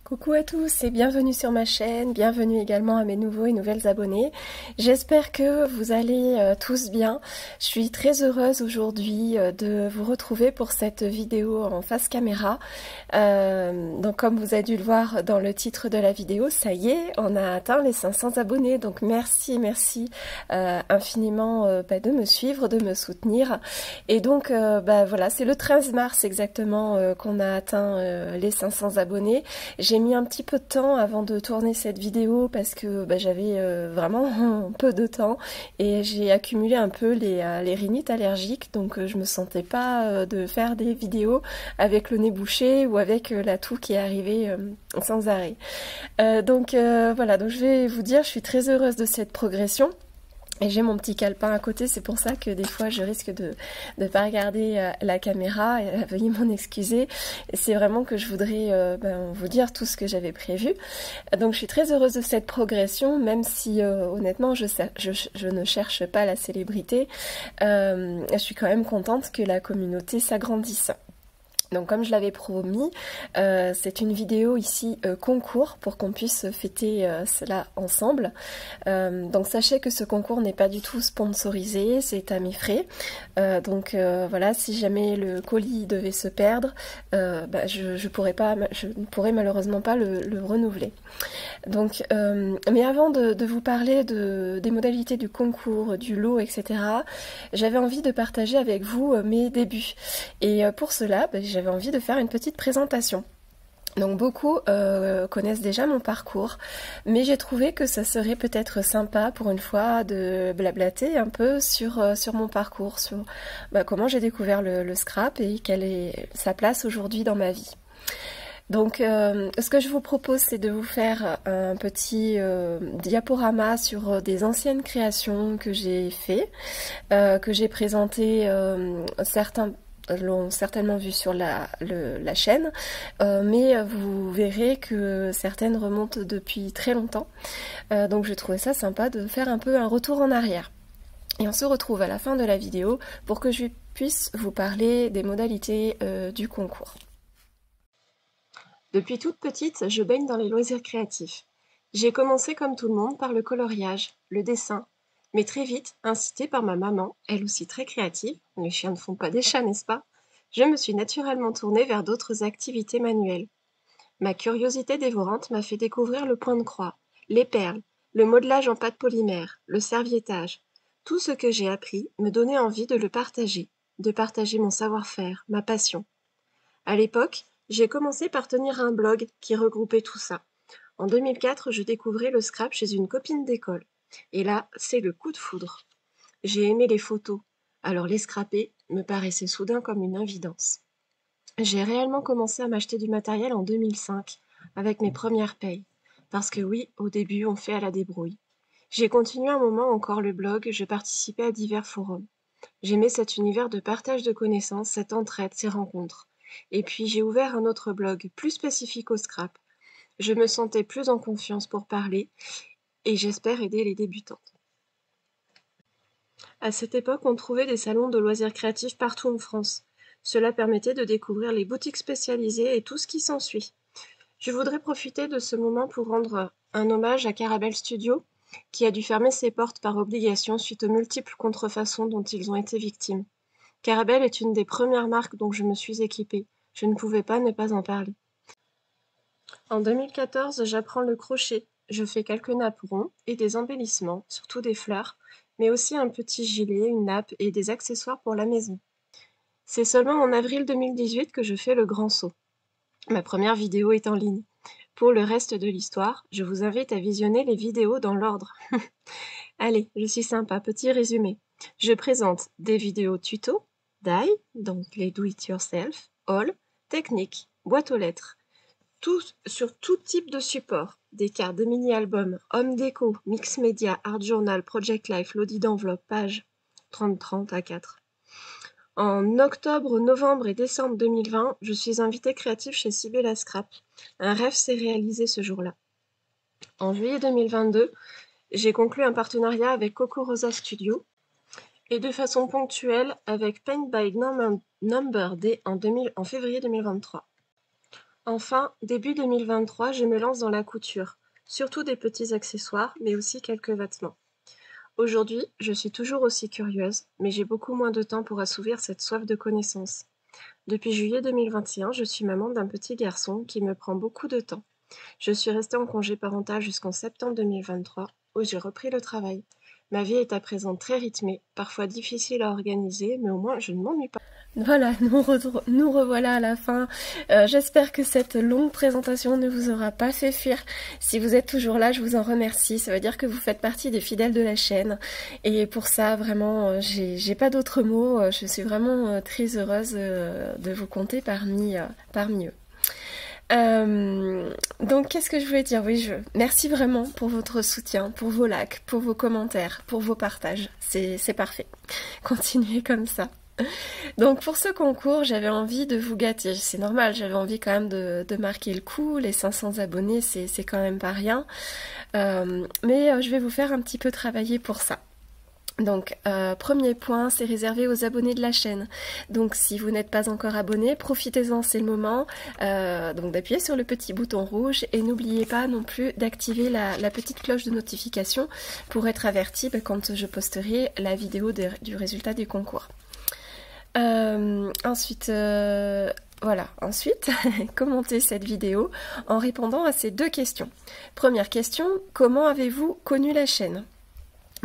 Coucou à tous et bienvenue sur ma chaîne, bienvenue également à mes nouveaux et nouvelles abonnés. J'espère que vous allez tous bien. Je suis très heureuse aujourd'hui de vous retrouver pour cette vidéo en face caméra. Donc comme vous avez dû le voir dans le titre de la vidéo, ça y est, on a atteint les 500 abonnés. Donc merci infiniment de me suivre, de me soutenir. Et donc voilà, c'est le 13 mars exactement qu'on a atteint les 500 abonnés. J'ai mis un petit peu de temps avant de tourner cette vidéo parce que j'avais vraiment peu de temps et j'ai accumulé un peu les rhinites allergiques, donc je me sentais pas de faire des vidéos avec le nez bouché ou avec la toux qui est arrivée sans arrêt. Voilà, donc je vais vous dire, je suis très heureuse de cette progression. Et j'ai mon petit calepin à côté, c'est pour ça que des fois je risque de pas regarder la caméra, veuillez m'en excuser. C'est vraiment que je voudrais vous dire tout ce que j'avais prévu. Donc je suis très heureuse de cette progression, même si honnêtement je ne cherche pas la célébrité. Je suis quand même contente que la communauté s'agrandisse. Donc comme je l'avais promis, c'est une vidéo ici concours pour qu'on puisse fêter cela ensemble. Donc sachez que ce concours n'est pas du tout sponsorisé, c'est à mes frais. Voilà, si jamais le colis devait se perdre, je ne pourrais malheureusement pas le renouveler. Donc, mais avant de vous parler des modalités du concours, du lot, etc., j'avais envie de partager avec vous mes débuts. Et pour cela, j'avais envie de faire une petite présentation. Donc beaucoup connaissent déjà mon parcours, mais j'ai trouvé que ça serait peut-être sympa pour une fois de blablater un peu sur mon parcours, sur comment j'ai découvert le scrap et quelle est sa place aujourd'hui dans ma vie. Donc ce que je vous propose, c'est de vous faire un petit diaporama sur des anciennes créations que j'ai fait, que j'ai présentées, certains l'ont certainement vu sur la chaîne, mais vous verrez que certaines remontent depuis très longtemps. Donc je trouvais ça sympa de faire un peu un retour en arrière. Et on se retrouve à la fin de la vidéo pour que je puisse vous parler des modalités du concours. Depuis toute petite, je baigne dans les loisirs créatifs. J'ai commencé comme tout le monde par le coloriage, le dessin, mais très vite, incitée par ma maman, elle aussi très créative, les chiens ne font pas des chats, n'est-ce pas? Je me suis naturellement tournée vers d'autres activités manuelles. Ma curiosité dévorante m'a fait découvrir le point de croix, les perles, le modelage en pâte polymère, le serviettage. Tout ce que j'ai appris me donnait envie de le partager, de partager mon savoir-faire, ma passion. À l'époque, j'ai commencé par tenir un blog qui regroupait tout ça. En 2004, je découvrais le scrap chez une copine d'école. Et là, c'est le coup de foudre. J'ai aimé les photos, alors les scraper me paraissait soudain comme une évidence. J'ai réellement commencé à m'acheter du matériel en 2005, avec mes premières payes. Parce que oui, au début, on fait à la débrouille. J'ai continué un moment encore le blog, je participais à divers forums. J'aimais cet univers de partage de connaissances, cette entraide, ces rencontres. Et puis j'ai ouvert un autre blog, plus spécifique au scrap. Je me sentais plus en confiance pour parler, et j'espère aider les débutantes. À cette époque, on trouvait des salons de loisirs créatifs partout en France. Cela permettait de découvrir les boutiques spécialisées et tout ce qui s'ensuit. Je voudrais profiter de ce moment pour rendre un hommage à Carabel Studio, qui a dû fermer ses portes par obligation suite aux multiples contrefaçons dont ils ont été victimes. Carabel est une des premières marques dont je me suis équipée. Je ne pouvais pas ne pas en parler. En 2014, j'apprends le crochet. Je fais quelques napperons et des embellissements, surtout des fleurs, mais aussi un petit gilet, une nappe et des accessoires pour la maison. C'est seulement en avril 2018 que je fais le grand saut. Ma première vidéo est en ligne. Pour le reste de l'histoire, je vous invite à visionner les vidéos dans l'ordre. Allez, je suis sympa, petit résumé. Je présente des vidéos tuto, DIY, donc les do-it-yourself, haul, technique, boîte aux lettres, tout, sur tout type de support, des cartes de mini-albums, home déco, mix média, art journal, project life, l'audit d'enveloppe, page 30-30 à 4. En octobre, novembre et décembre 2020, je suis invitée créative chez Sibella Scrap. Un rêve s'est réalisé ce jour-là. En juillet 2022, j'ai conclu un partenariat avec Coco Rosa Studio et de façon ponctuelle avec Paint by Number D en février 2023. Enfin, début 2023, je me lance dans la couture, surtout des petits accessoires, mais aussi quelques vêtements. Aujourd'hui, je suis toujours aussi curieuse, mais j'ai beaucoup moins de temps pour assouvir cette soif de connaissance. Depuis juillet 2021, je suis maman d'un petit garçon qui me prend beaucoup de temps. Je suis restée en congé parental jusqu'en septembre 2023, où j'ai repris le travail. Ma vie est à présent très rythmée, parfois difficile à organiser, mais au moins je ne m'ennuie pas. Voilà, nous revoilà à la fin. J'espère que cette longue présentation ne vous aura pas fait fuir. Si vous êtes toujours là, je vous en remercie. Ça veut dire que vous faites partie des fidèles de la chaîne. Et pour ça, vraiment, j'ai pas d'autres mots. Je suis vraiment très heureuse de vous compter parmi eux. Donc qu'est-ce que je voulais dire? Oui, merci vraiment pour votre soutien, pour vos likes, pour vos commentaires, pour vos partages. C'est parfait. Continuez comme ça. Donc pour ce concours, j'avais envie de vous gâter, c'est normal, j'avais envie quand même de marquer le coup, les 500 abonnés c'est quand même pas rien, mais je vais vous faire un petit peu travailler pour ça. Donc premier point, c'est réservé aux abonnés de la chaîne. Donc si vous n'êtes pas encore abonné, profitez-en, c'est le moment. Donc d'appuyer sur le petit bouton rouge et n'oubliez pas non plus d'activer la petite cloche de notification pour être averti quand je posterai la vidéo du résultat du concours. Ensuite, commentez cette vidéo en répondant à ces deux questions. Première question, comment avez-vous connu la chaîne?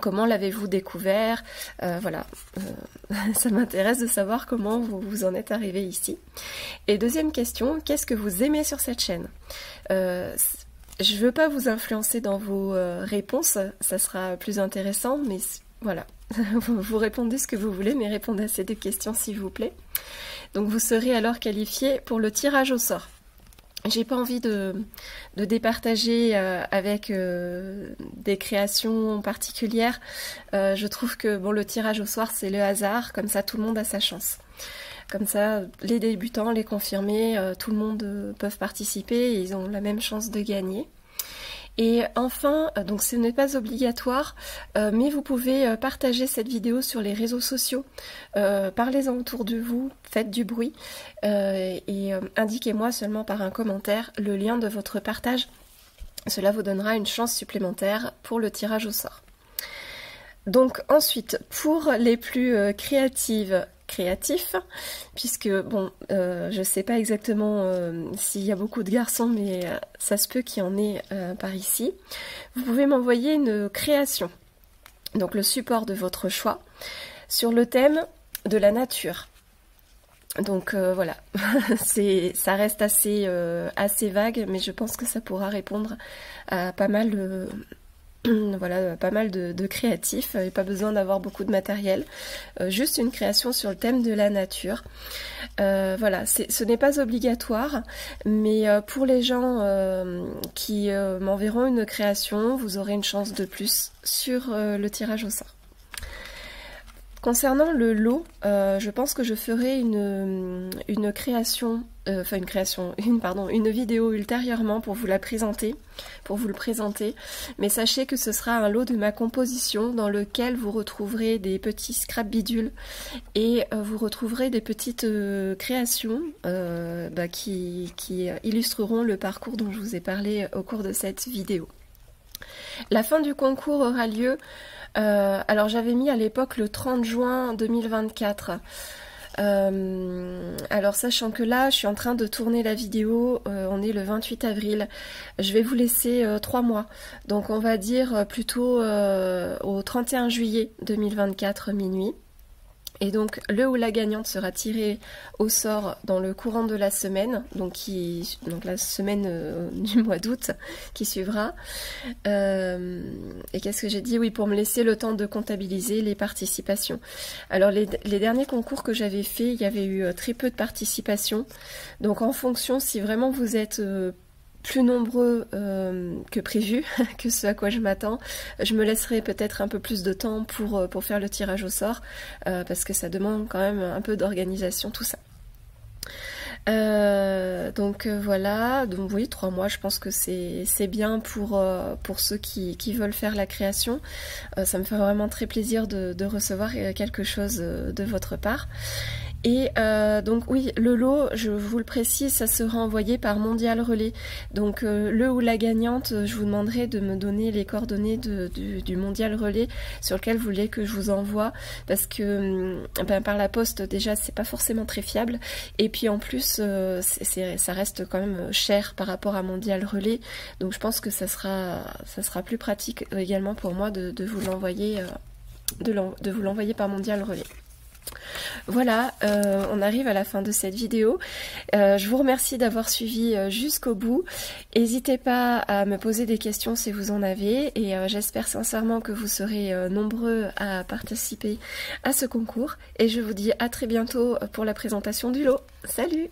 Comment l'avez-vous découvert? Ça m'intéresse de savoir comment vous en êtes arrivé ici. Et deuxième question, qu'est-ce que vous aimez sur cette chaîne? Je ne veux pas vous influencer dans vos réponses, ça sera plus intéressant, mais voilà. Vous répondez ce que vous voulez, mais répondez à ces deux questions s'il vous plaît. Donc vous serez alors qualifié pour le tirage au sort. J'ai pas envie de départager avec des créations particulières. Je trouve que bon, le tirage au sort c'est le hasard, comme ça tout le monde a sa chance. Comme ça, les débutants, les confirmés, tout le monde peuvent participer et ils ont la même chance de gagner. Et enfin, donc ce n'est pas obligatoire, mais vous pouvez partager cette vidéo sur les réseaux sociaux. Parlez-en autour de vous, faites du bruit et indiquez-moi seulement par un commentaire le lien de votre partage. Cela vous donnera une chance supplémentaire pour le tirage au sort. Donc ensuite, pour les plus créatifs, puisque bon, je sais pas exactement s'il y a beaucoup de garçons, mais ça se peut qu'il y en ait par ici. Vous pouvez m'envoyer une création, donc le support de votre choix, sur le thème de la nature. Donc voilà, ça reste assez vague, mais je pense que ça pourra répondre à pas mal de créatifs, et pas besoin d'avoir beaucoup de matériel, juste une création sur le thème de la nature. Ce n'est pas obligatoire, mais pour les gens qui m'enverront une création, vous aurez une chance de plus sur le tirage au sort. Concernant le lot, je pense que je ferai une vidéo ultérieurement pour vous la présenter, mais sachez que ce sera un lot de ma composition dans lequel vous retrouverez des petits scrap bidules et vous retrouverez des petites créations qui illustreront le parcours dont je vous ai parlé au cours de cette vidéo. La fin du concours aura lieu, alors j'avais mis à l'époque le 30 juin 2024. Alors sachant que là je suis en train de tourner la vidéo, on est le 28 avril, je vais vous laisser 3 mois, donc on va dire plutôt au 31 juillet 2024 minuit. Et donc le ou la gagnante sera tirée au sort dans le courant de la semaine, donc la semaine du mois d'août qui suivra. Et qu'est-ce que j'ai dit? Oui, pour me laisser le temps de comptabiliser les participations. Alors les derniers concours que j'avais fait, il y avait eu très peu de participation. Donc en fonction, si vraiment vous êtes plus nombreux que prévu, que ce à quoi je m'attends, je me laisserai peut-être un peu plus de temps pour faire le tirage au sort, parce que ça demande quand même un peu d'organisation tout ça. Voilà, donc oui, 3 mois, je pense que c'est bien pour ceux qui veulent faire la création. Ça me fait vraiment très plaisir de recevoir quelque chose de votre part. Et donc oui, le lot, je vous le précise, ça sera envoyé par Mondial Relais. Donc le ou la gagnante, je vous demanderai de me donner les coordonnées du Mondial Relais sur lequel vous voulez que je vous envoie, parce que par la poste déjà c'est pas forcément très fiable, et puis en plus ça reste quand même cher par rapport à Mondial Relais, donc je pense que ça sera plus pratique également pour moi de vous l'envoyer de vous l'envoyer par Mondial Relais. Voilà, on arrive à la fin de cette vidéo. Je vous remercie d'avoir suivi jusqu'au bout. N'hésitez pas à me poser des questions si vous en avez, et j'espère sincèrement que vous serez nombreux à participer à ce concours. Et je vous dis à très bientôt pour la présentation du lot. Salut!